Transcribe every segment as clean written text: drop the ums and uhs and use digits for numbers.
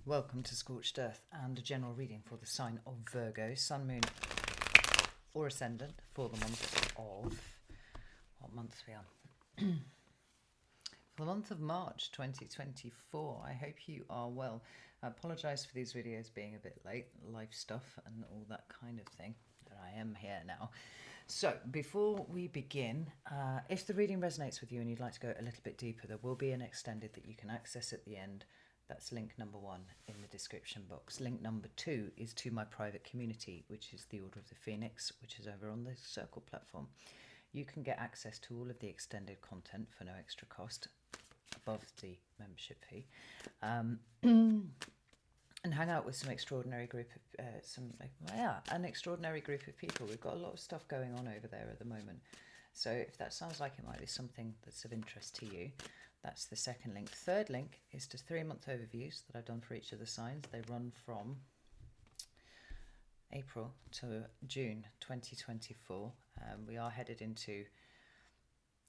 Welcome to Scorched Earth and a general reading for the sign of Virgo, Sun, Moon or Ascendant for the month of... What month are we on? For the month of March 2024. I hope you are well. I apologise for these videos being a bit late, life stuff and all that kind of thing. But I am here now. So before we begin, if the reading resonates with you and you'd like to go a little bit deeper, there will be an extended that you can access at the end. That's link number 1 in the description box. Link number 2 is to my private community, which is the Order of the Phoenix, which is over on the Circle platform. You can get access to all of the extended content for no extra cost, above the membership fee, and hang out with some extraordinary group of an extraordinary group of people. We've got a lot of stuff going on over there at the moment. So if that sounds like it might be something that's of interest to you, that's the second link. Third link is to 3-month overviews that I've done for each of the signs. They run from April to June 2024. We are headed into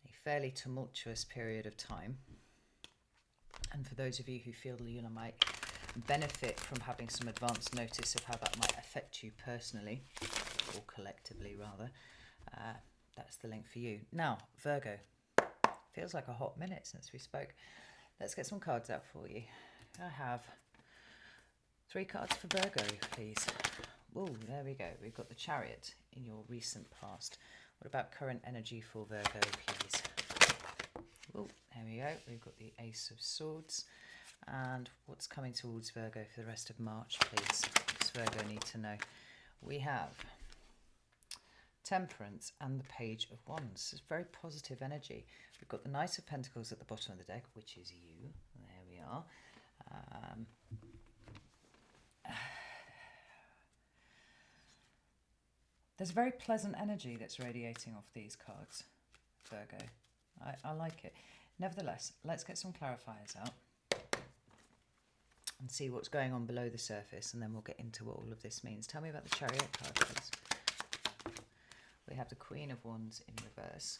a fairly tumultuous period of time. And for those of you who feel that you might benefit from having some advance notice of how that might affect you personally, or collectively rather, that's the link for you. Now, Virgo. Feels like a hot minute since we spoke. Let's get some cards out for you. I have 3 cards for Virgo, please. Oh, there we go. We've got the Chariot in your recent past. What about current energy for Virgo, please? Oh, there we go. We've got the Ace of Swords. And what's coming towards Virgo for the rest of March, please? What does Virgo need to know? We have Temperance and the Page of Wands. It's very positive energy. We've got the Knight of Pentacles at the bottom of the deck, which is you. There we are. There's very pleasant energy that's radiating off these cards, Virgo. I like it. Nevertheless, let's get some clarifiers out and see what's going on below the surface, and then we'll get into what all of this means. Tell me about the Chariot card, please. We have the Queen of Wands in reverse.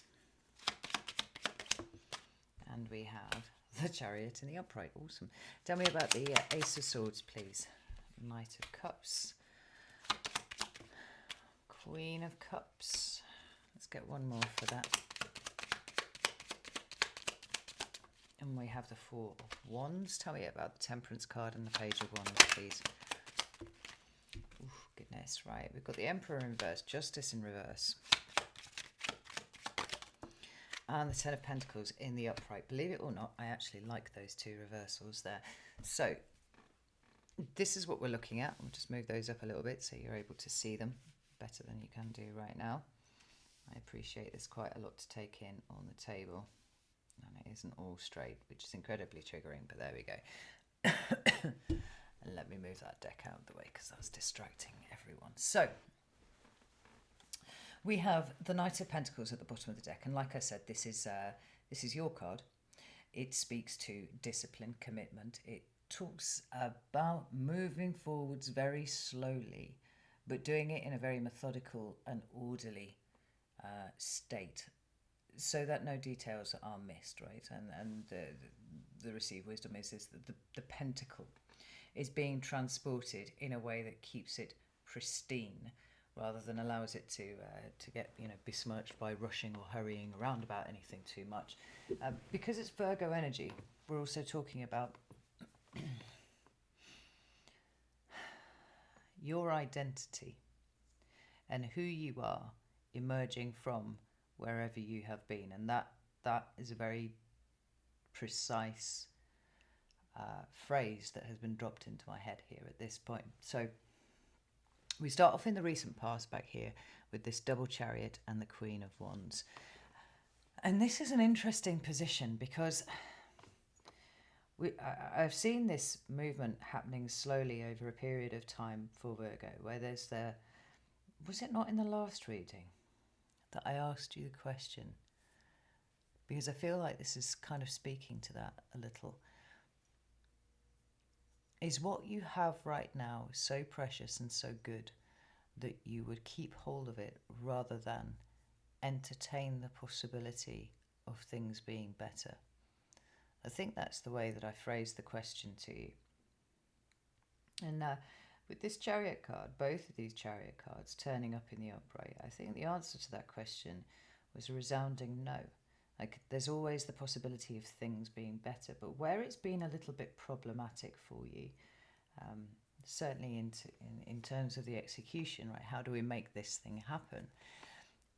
And we have the Chariot in the upright. Awesome. Tell me about the Ace of Swords, please. Knight of Cups. Queen of Cups. Let's get one more for that. And we have the Four of Wands. Tell me about the Temperance card and the Page of Wands, please. Oof, goodness, right. We've got the Emperor in reverse, Justice in reverse. And the Ten of Pentacles in the upright. Believe it or not, I actually like those 2 reversals there. So, this is what we're looking at. We'll just move those up a little bit so you're able to see them better than you can do right now. I appreciate there's quite a lot to take in on the table. And it isn't all straight, which is incredibly triggering, but there we go. And let me move that deck out of the way because that's distracting everyone. So, we have the Knight of Pentacles at the bottom of the deck, and like I said, this is your card. It speaks to discipline, commitment. It talks about moving forwards very slowly, but doing it in a very methodical and orderly state, so that no details are missed, right? And the received wisdom is that the pentacle is being transported in a way that keeps it pristine, rather than allows it to get besmirched by rushing or hurrying around about anything too much. Because it's Virgo energy, we're also talking about your identity and who you are emerging from wherever you have been, and that is a very precise phrase that has been dropped into my head here at this point. So we start off in the recent past back here with this double Chariot and the Queen of Wands. And this is an interesting position because I've seen this movement happening slowly over a period of time for Virgo, where there's was it not in the last reading that I asked you the question? Because I feel like this is kind of speaking to that a little. Is what you have right now so precious and so good that you would keep hold of it rather than entertain the possibility of things being better? I think that's the way that I phrased the question to you. And with this Chariot card, both of these Chariot cards turning up in the upright, I think the answer to that question was a resounding no. Like, there's always the possibility of things being better, but where it's been a little bit problematic for you, certainly in terms of the execution, right? How do we make this thing happen?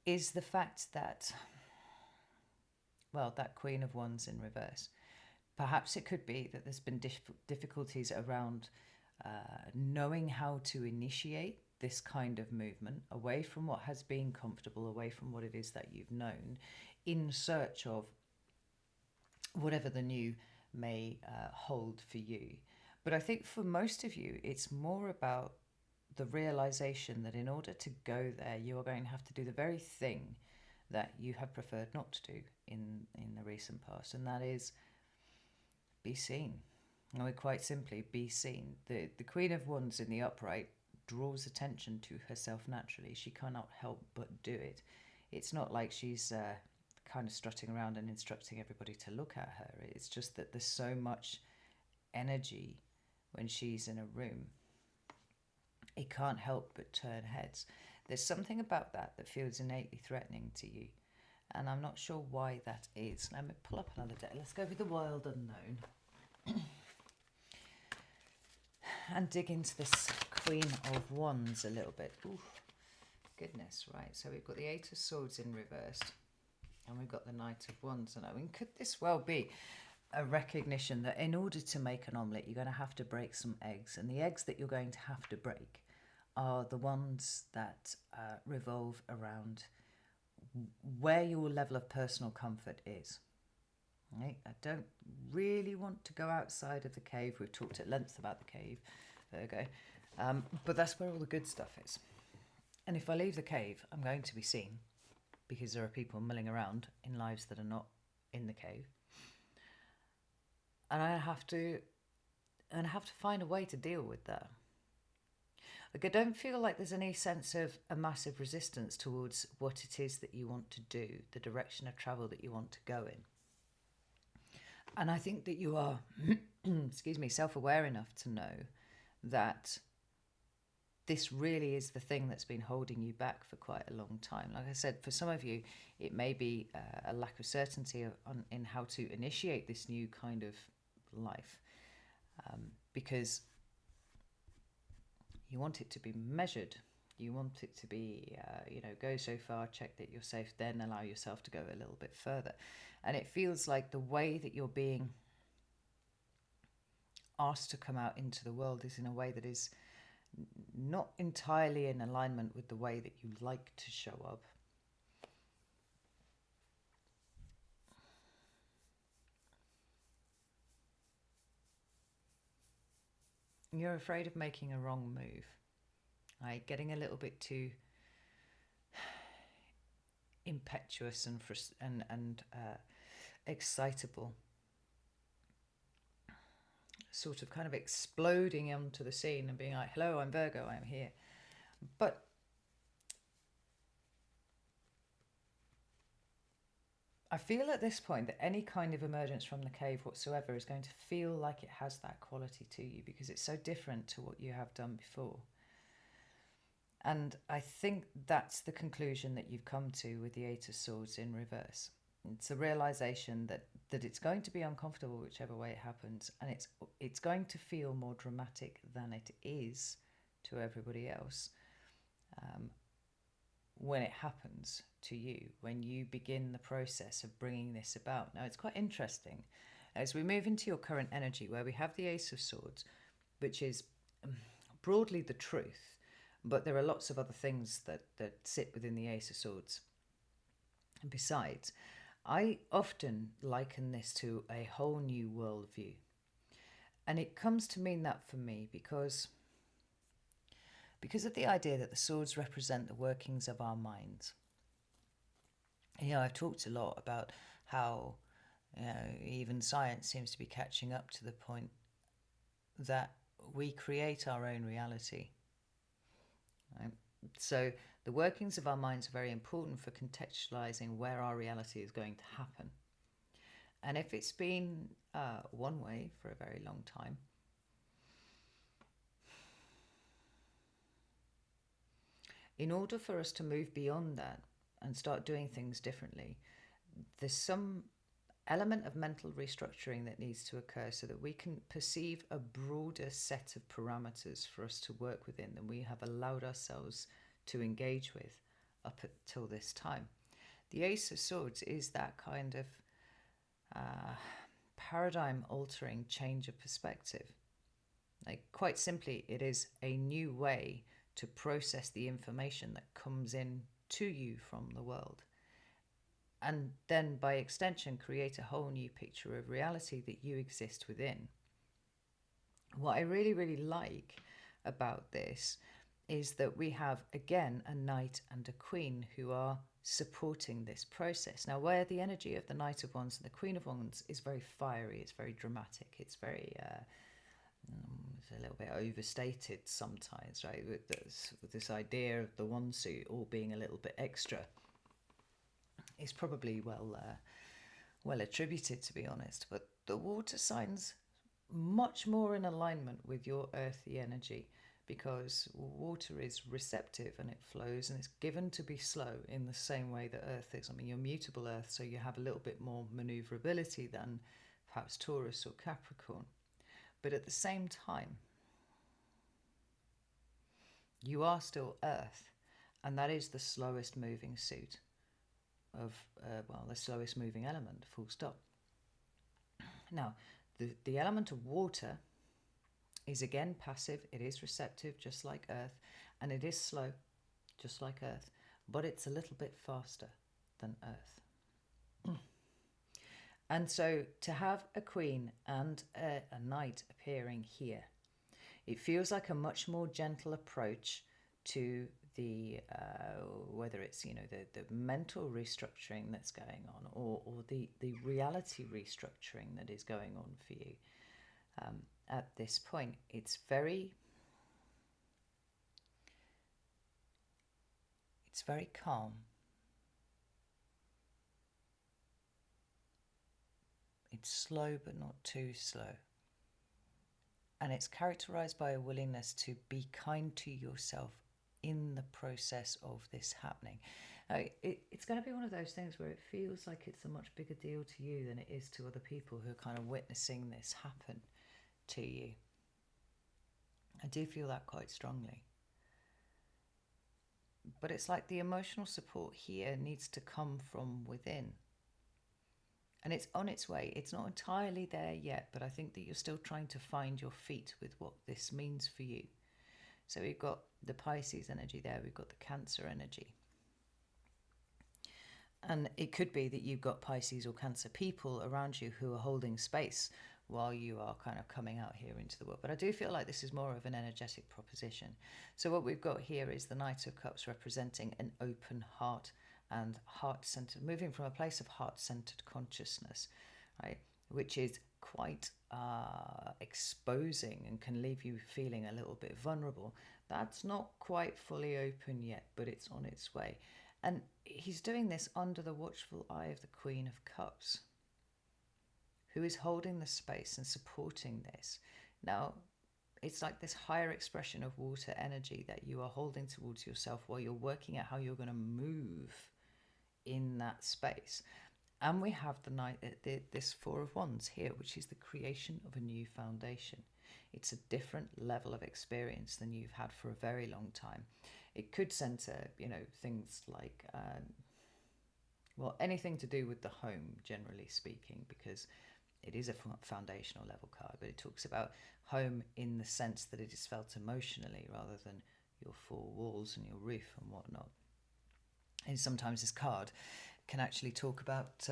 Is the fact that, well, that Queen of Wands in reverse. Perhaps it could be that there's been difficulties around knowing how to initiate this kind of movement away from what has been comfortable, away from what it is that you've known, in search of whatever the new may hold for you. But I think for most of you, it's more about the realization that in order to go there, you are going to have to do the very thing that you have preferred not to do in the recent past, and that is be seen. I mean, quite simply, be seen. The Queen of Wands in the upright draws attention to herself naturally. She cannot help but do it. It's not like she's kind of strutting around and instructing everybody to look at her. It's just that there's so much energy when she's in a room. It can't help but turn heads. There's something about that feels innately threatening to you. And I'm not sure why that is. Let me pull up another deck. Let's go with the Wild Unknown. And dig into this Queen of Wands a little bit. Ooh, goodness, right. So we've got the Eight of Swords in reverse. And we've got the Knight of Wands. And I mean, could this well be a recognition that in order to make an omelette, you're going to have to break some eggs. And the eggs that you're going to have to break are the ones that revolve around where your level of personal comfort is. Right? I don't really want to go outside of the cave. We've talked at length about the cave, Virgo. But that's where all the good stuff is. And if I leave the cave, I'm going to be seen because there are people milling around in lives that are not in the cave. And I have to find a way to deal with that. Like, I don't feel like there's any sense of a massive resistance towards what it is that you want to do, the direction of travel that you want to go in. And I think that you are, excuse me, self-aware enough to know that this really is the thing that's been holding you back for quite a long time. Like I said, for some of you, it may be a lack of certainty in how to initiate this new kind of life, because you want it to be measured. You want it to be, go so far, check that you're safe, then allow yourself to go a little bit further. And it feels like the way that you're being asked to come out into the world is in a way that is not entirely in alignment with the way that you like to show up. You're afraid of making a wrong move, right? Getting a little bit too impetuous and excitable, sort of kind of exploding onto the scene and being like, hello, I'm Virgo, I'm here. But I feel at this point that any kind of emergence from the cave whatsoever is going to feel like it has that quality to you because it's so different to what you have done before. And I think that's the conclusion that you've come to with the Eight of Swords in reverse. It's a realization that it's going to be uncomfortable whichever way it happens, and it's going to feel more dramatic than it is to everybody else when it happens to you, when you begin the process of bringing this about. Now, it's quite interesting as we move into your current energy where we have the Ace of Swords, which is broadly the truth, but there are lots of other things that sit within the Ace of Swords. And besides, I often liken this to a whole new worldview. And it comes to mean that for me because of the idea that the swords represent the workings of our minds. I've talked a lot about how even science seems to be catching up to the point that we create our own reality. Right? So the workings of our minds are very important for contextualizing where our reality is going to happen. And if it's been one way for a very long time, In order for us to move beyond that and start doing things differently, there's some element of mental restructuring that needs to occur so that we can perceive a broader set of parameters for us to work within than we have allowed ourselves to engage with up until this time. The Ace of Swords is that kind of paradigm altering change of perspective. Like, quite simply, it is a new way to process the information that comes in to you from the world, and then by extension create a whole new picture of reality that you exist within. What I really, really like about this is that we have, again, a knight and a queen who are supporting this process. Now, where the energy of the Knight of Wands and the Queen of Wands is very fiery, it's very dramatic, it's very it's a little bit overstated sometimes, right? With this idea of the one suit all being a little bit extra, it's probably well attributed, to be honest. But the water signs much more in alignment with your earthy energy, because water is receptive and it flows and it's given to be slow in the same way that earth is. I mean, you're mutable earth, so you have a little bit more maneuverability than perhaps Taurus or Capricorn. But at the same time, you are still earth, and that is the slowest moving suit of, the slowest moving element, full stop. Now, the element of water is again passive, it is receptive, just like earth, and it is slow, just like earth, but it's a little bit faster than earth. And so to have a queen and a knight appearing here, it feels like a much more gentle approach to the whether it's the mental restructuring that's going on, or the reality restructuring that is going on for you at this point. It's very calm. It's slow but not too slow. And it's characterized by a willingness to be kind to yourself in the process of this happening. It's going to be one of those things where it feels like it's a much bigger deal to you than it is to other people who are kind of witnessing this happen to you. I do feel that quite strongly. But it's like the emotional support here needs to come from within. And it's on its way. It's not entirely there yet, but I think that you're still trying to find your feet with what this means for you. So we've got the Pisces energy there, we've got the Cancer energy. And it could be that you've got Pisces or Cancer people around you who are holding space while you are kind of coming out here into the world. But I do feel like this is more of an energetic proposition. So what we've got here is the Knight of Cups representing an open heart and heart-centered, moving from a place of heart-centered consciousness, right, which is quite exposing and can leave you feeling a little bit vulnerable. That's not quite fully open yet, but it's on its way. And he's doing this under the watchful eye of the Queen of Cups, who is holding the space and supporting this. Now, it's like this higher expression of water energy that you are holding towards yourself while you're working out how you're going to move in that space. And we have this Four of Wands here, which is the creation of a new foundation. It's a different level of experience than you've had for a very long time. It could center, things like, anything to do with the home, generally speaking, because it is a foundational level card, but it talks about home in the sense that it is felt emotionally rather than your four walls and your roof and whatnot. And sometimes this card can actually talk about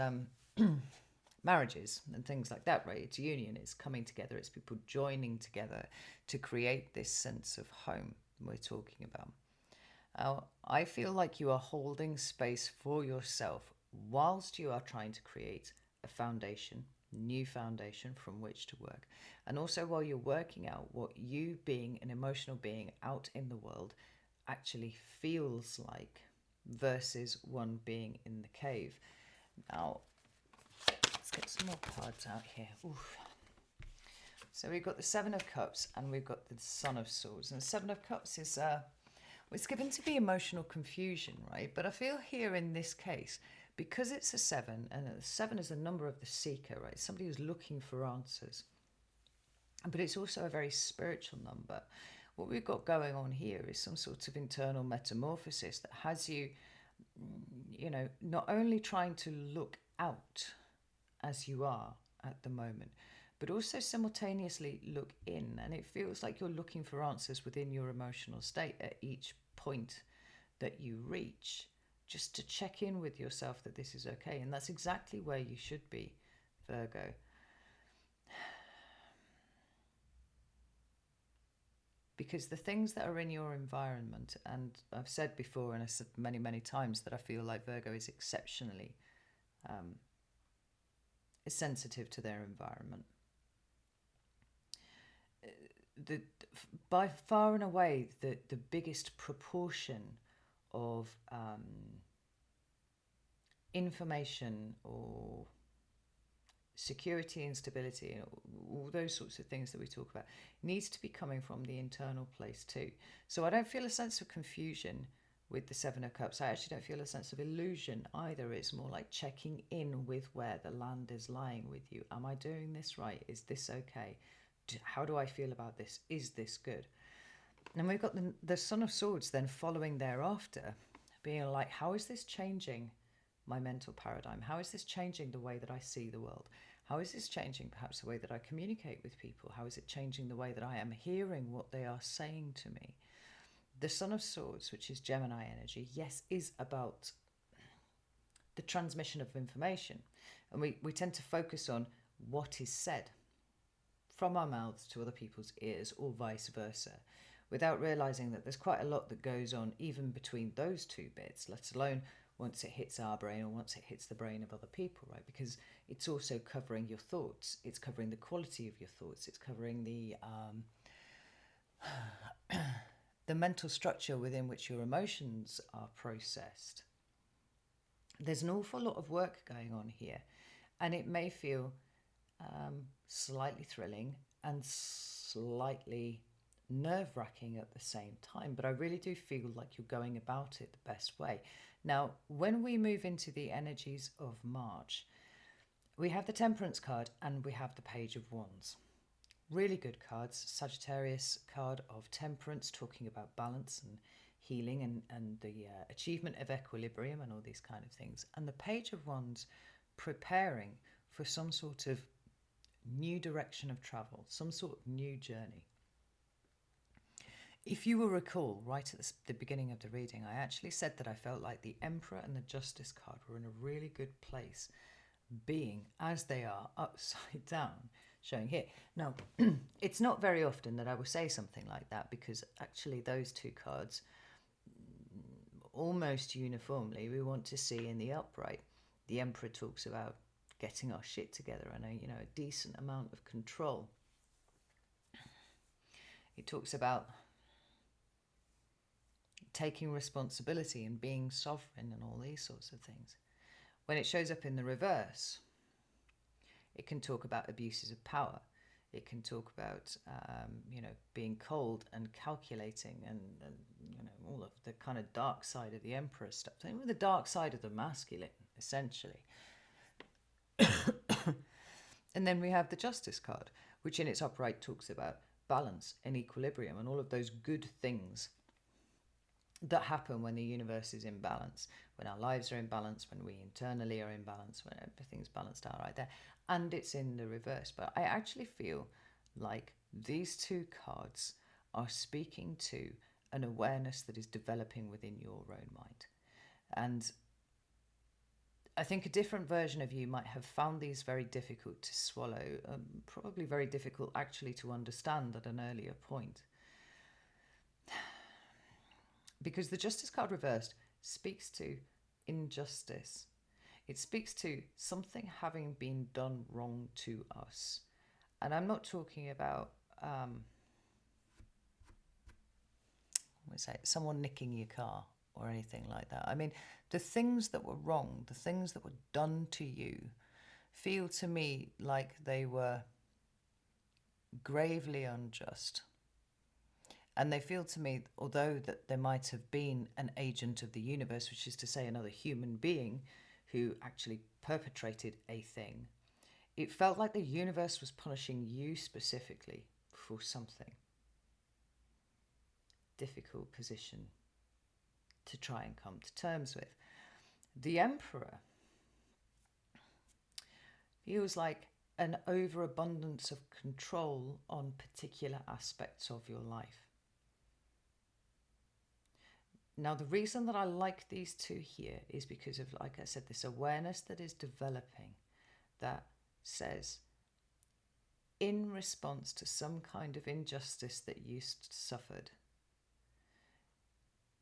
marriages and things like that, right? It's union, it's coming together, it's people joining together to create this sense of home we're talking about. I feel like you are holding space for yourself whilst you are trying to create a foundation, new foundation from which to work. And also while you're working out what you being an emotional being out in the world actually feels like versus one being in the cave. Now, let's get some more cards out here. Oof. So we've got the Seven of Cups and we've got the Son of Swords. And the Seven of Cups is, It's given to be emotional confusion, right? But I feel here in this case, because it's a 7, and a 7 is the number of the seeker, right? Somebody who's looking for answers. But it's also a very spiritual number. What we've got going on here is some sort of internal metamorphosis that has you, not only trying to look out as you are at the moment, but also simultaneously look in. And it feels like you're looking for answers within your emotional state at each point that you reach, just to check in with yourself that this is okay. And that's exactly where you should be, Virgo. Because the things that are in your environment, and I've said before, and I've said many, many times, that I feel like Virgo is exceptionally sensitive to their environment. By far and away, the biggest proportion of information or security and stability, all those sorts of things that we talk about, needs to be coming from the internal place too. So I don't feel a sense of confusion with the 7 of Cups. I actually don't feel a sense of illusion either. It's more like checking in with where the land is lying with you. Am I doing this right? Is this okay? How do I feel about this? Is this good? And we've got the Son of Swords then following thereafter, being like, how is this changing my mental paradigm? How is this changing the way that I see the world? How is this changing perhaps the way that I communicate with people? How is it changing the way that I am hearing what they are saying to me? The Son of Swords, which is Gemini energy, yes, is about the transmission of information. And we tend to focus on what is said from our mouths to other people's ears, or vice versa, without realizing that there's quite a lot that goes on even between those two bits, let alone once it hits our brain or once it hits the brain of other people, right? Because it's also covering your thoughts, it's covering the quality of your thoughts, it's covering the the mental structure within which your emotions are processed. There's an awful lot of work going on here, and it may feel slightly thrilling and slightly nerve-wracking at the same time, but I really do feel like you're going about it the best way. Now, when we move into the energies of March, we have the Temperance card and we have the Page of Wands. Really good cards. Sagittarius card of Temperance, talking about balance and healing and the achievement of equilibrium and all these kind of things. And the Page of Wands, preparing for some sort of new direction of travel, some sort of new journey. If you will recall, right at the beginning of the reading, I actually said that I felt like the Emperor and the Justice card were in a really good place, being as they are upside down, showing here. Now, it's not very often that I will say something like that, because actually those two cards, almost uniformly, we want to see in the upright. The Emperor talks about getting our shit together and a decent amount of control. He talks about taking responsibility and being sovereign and all these sorts of things. When it shows up in the reverse, it can talk about abuses of power. It can talk about, being cold and calculating and all of the kind of dark side of the Emperor stuff. The dark side of the masculine, essentially. And then we have the Justice card, which in its upright talks about balance and equilibrium and all of those good things that happen when the universe is in balance, when our lives are in balance, when we internally are in balance, when everything's balanced out right there. And it's in the reverse. But I actually feel like these two cards are speaking to an awareness that is developing within your own mind. And I think a different version of you might have found these very difficult to swallow, probably very difficult actually to understand at an earlier point. Because the Justice card reversed speaks to injustice. It speaks to something having been done wrong to us. And I'm not talking about someone nicking your car or anything like that. I mean, the things that were wrong, the things that were done to you, feel to me like they were gravely unjust. And they feel to me, although that there might have been an agent of the universe, which is to say another human being who actually perpetrated a thing, it felt like the universe was punishing you specifically for something. Difficult position to try and come to terms with. The Emperor feels like an overabundance of control on particular aspects of your life. Now, the reason that I like these two here is because of, like I said, this awareness that is developing that says, in response to some kind of injustice that you suffered,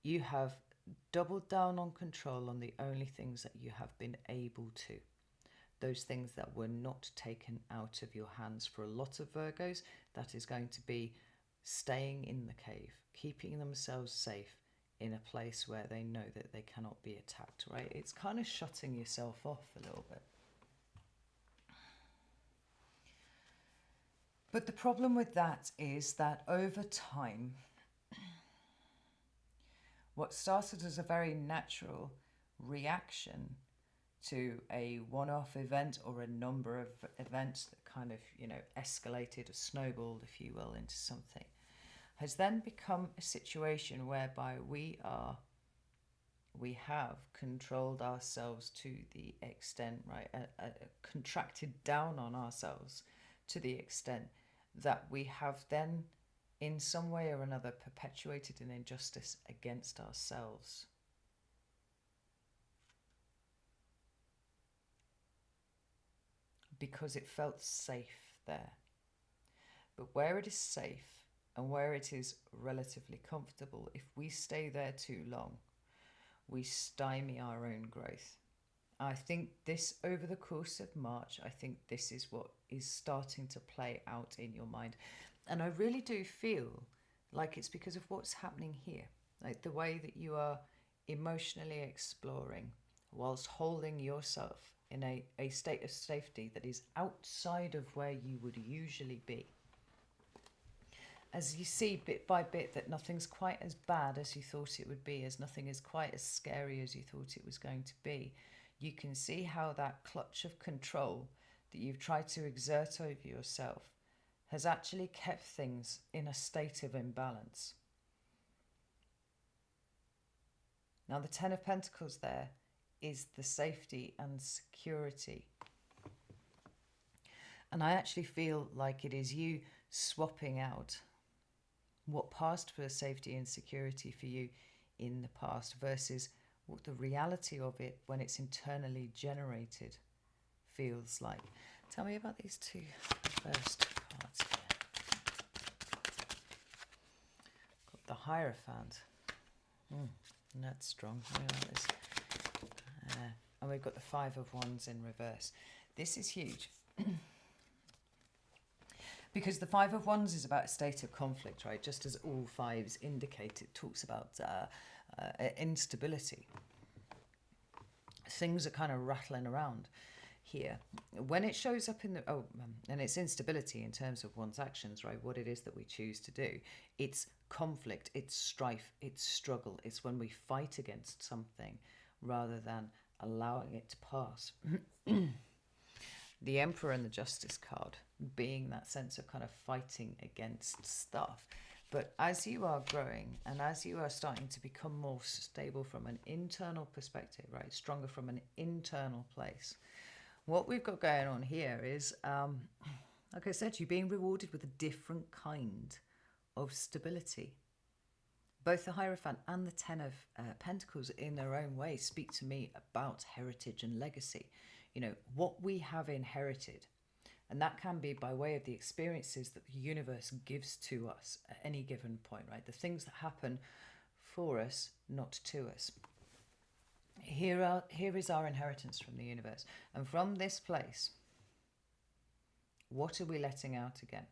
you have doubled down on control on the only things that you have been able to. Those things that were not taken out of your hands. For a lot of Virgos, that is going to be staying in the cave, keeping themselves safe in a place where they know that they cannot be attacked, right? It's kind of shutting yourself off a little bit. But the problem with that is that over time, what started as a very natural reaction to a one-off event or a number of events that kind of, escalated or snowballed, if you will, into something, has then become a situation whereby we have controlled ourselves to the extent, right, contracted down on ourselves to the extent that we have then, in some way or another, perpetuated an injustice against ourselves. Because it felt safe there. But where it is safe and where it is relatively comfortable, if we stay there too long, we stymie our own growth. I think this, over the course of March, I think this is what is starting to play out in your mind. And I really do feel like it's because of what's happening here. Like the way that you are emotionally exploring whilst holding yourself in a state of safety that is outside of where you would usually be. As you see bit by bit that nothing's quite as bad as you thought it would be, as nothing is quite as scary as you thought it was going to be, you can see how that clutch of control that you've tried to exert over yourself has actually kept things in a state of imbalance. Now, the Ten of Pentacles there is the safety and security. And I actually feel like it is you swapping out what passed for safety and security for you in the past versus what the reality of it when it's internally generated feels like. Tell me about these two first cards here. Got the Hierophant. That's strong. I like this. And we've got the Five of Wands in reverse. This is huge. Because the Five of Wands is about a state of conflict, right? Just as all fives indicate, it talks about instability. Things are kind of rattling around here. When it shows up in the... and it's instability in terms of one's actions, right? What it is that we choose to do. It's conflict, it's strife, it's struggle. It's when we fight against something rather than allowing it to pass. The Emperor and the Justice card being that sense of kind of fighting against stuff. But as you are growing and as you are starting to become more stable from an internal perspective, right, stronger from an internal place, what we've got going on here is, like I said, you're being rewarded with a different kind of stability. Both the Hierophant and the Ten of Pentacles in their own way speak to me about heritage and legacy. You know, what we have inherited. And that can be by way of the experiences that the universe gives to us at any given point, right? The things that happen for us, not to us. Here is our inheritance from the universe. And from this place, what are we letting out again?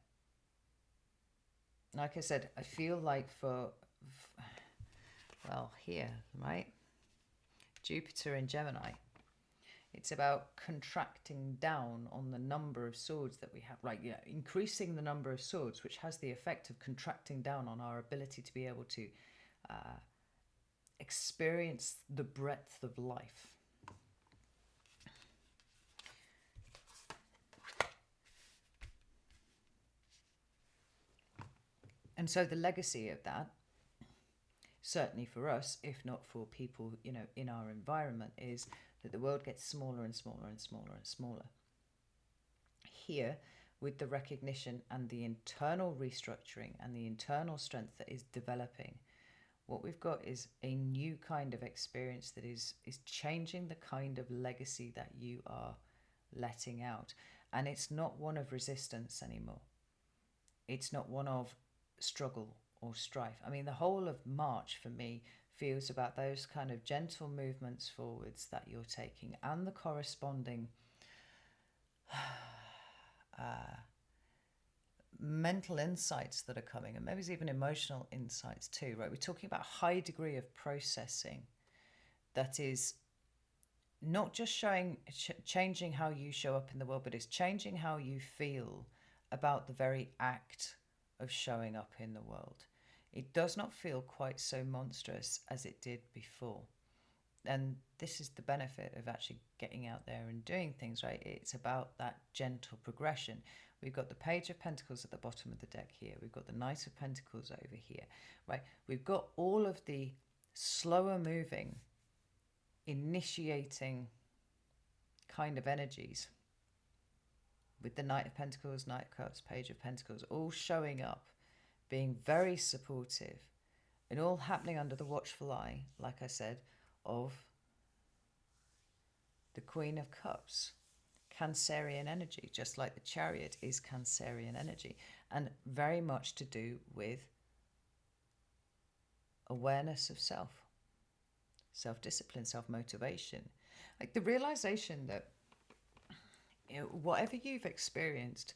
Like I said, I feel like well, here, right? Jupiter in Gemini. It's about contracting down on the number of swords that we have, like, yeah, increasing the number of swords, which has the effect of contracting down on our ability to be able to experience the breadth of life. And so the legacy of that, certainly for us, if not for people, you know, in our environment, is that the world gets smaller and smaller and smaller and smaller. Here, with the recognition and the internal restructuring and the internal strength that is developing, what we've got is a new kind of experience that is changing the kind of legacy that you are letting out. And it's not one of resistance anymore. It's not one of struggle or strife. I mean, the whole of March for me feels about those kind of gentle movements forwards that you're taking, and the corresponding mental insights that are coming, and maybe even emotional insights too, right? We're talking about a high degree of processing that is not just changing how you show up in the world, but it's changing how you feel about the very act of showing up in the world. It does not feel quite so monstrous as it did before. And this is the benefit of actually getting out there and doing things, right? It's about that gentle progression. We've got the Page of Pentacles at the bottom of the deck here. We've got the Knight of Pentacles over here, right? We've got all of the slower moving, initiating kind of energies with the Knight of Pentacles, Knight of Cups, Page of Pentacles, all showing up, being very supportive, and all happening under the watchful eye, like I said, of the Queen of Cups, Cancerian energy, just like the Chariot is Cancerian energy, and very much to do with awareness of self, self-discipline, self-motivation, like the realization that, you know, whatever you've experienced,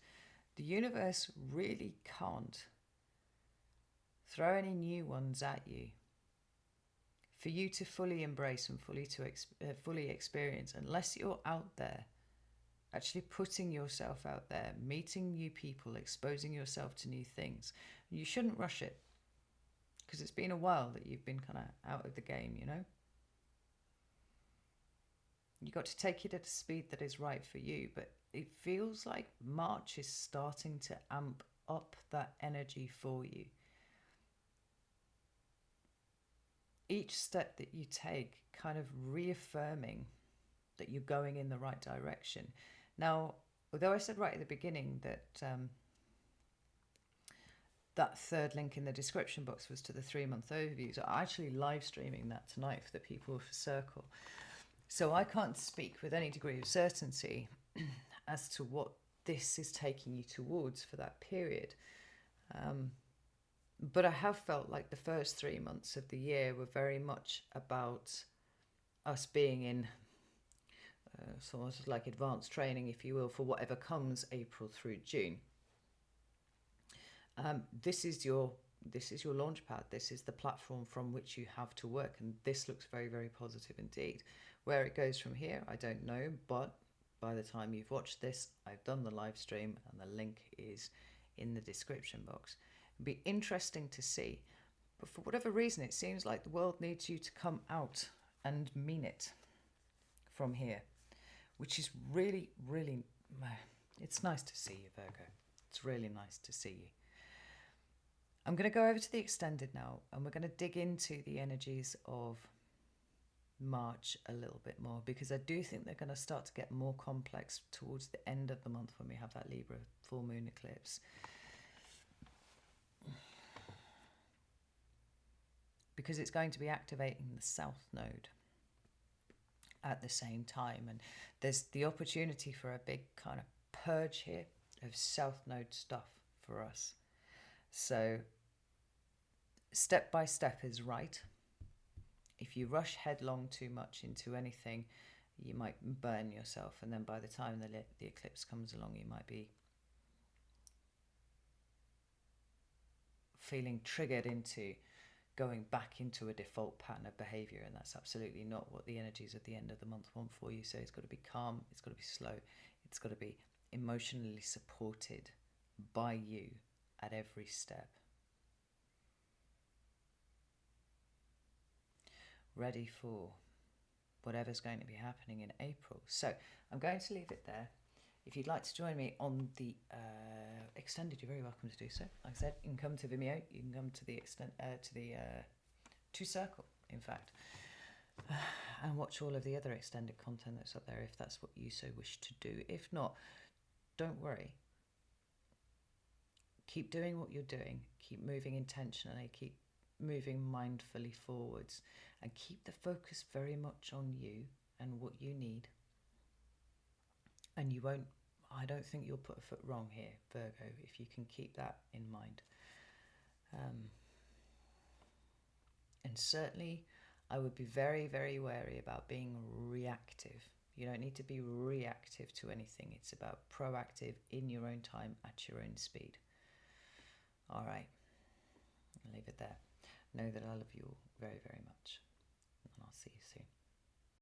the universe really can't throw any new ones at you for you to fully embrace and fully experience, unless you're out there actually putting yourself out there, meeting new people, exposing yourself to new things. You shouldn't rush it, because it's been a while that you've been kind of out of the game, you know. You got to take it at a speed that is right for you, but it feels like March is starting to amp up that energy for you. Each step that you take kind of reaffirming that you're going in the right direction. Now, although I said right at the beginning that that third link in the description box was to the 3-month overviews, I'm actually live streaming that tonight for the people of Circle. So I can't speak with any degree of certainty as to what this is taking you towards for that period. But I have felt like the first 3 months of the year were very much about us being in sort of like advanced training, if you will, for whatever comes April through June. This is your launch pad. This is the platform from which you have to work, and this looks very, very positive indeed. Where it goes from here, I don't know, but by the time you've watched this, I've done the live stream and the link is in the description box. It'd be interesting to see, but for whatever reason, it seems like the world needs you to come out and mean it from here, which is really, really, it's nice to see you, Virgo. It's really nice to see you. I'm going to go over to the extended now, and we're going to dig into the energies of March a little bit more, because I do think they're going to start to get more complex towards the end of the month when we have that Libra full moon eclipse. Because it's going to be activating the South Node at the same time, and there's the opportunity for a big kind of purge here of South Node stuff for us. So step by step is right. If you rush headlong too much into anything, you might burn yourself, and then by the time the eclipse comes along, you might be feeling triggered into going back into a default pattern of behavior, and that's absolutely not what the energies at the end of the month want for you. So it's got to be calm, it's got to be slow, it's got to be emotionally supported by you at every step. Ready for whatever's going to be happening in April. So I'm going to leave it there. If you'd like to join me on the extended, you're very welcome to do so. Like I said, you can come to Vimeo, you can come to the to Circle, in fact, and watch all of the other extended content that's up there if that's what you so wish to do. If not, don't worry. Keep doing what you're doing. Keep moving intentionally. Keep moving mindfully forwards, and keep the focus very much on you and what you need. And you won't, I don't think you'll put a foot wrong here, Virgo, if you can keep that in mind. And certainly I would be very, very wary about being reactive. You don't need to be reactive to anything. It's about proactive in your own time at your own speed. All right, I'll leave it there. Know that I love you all very, very much, and I'll see you soon.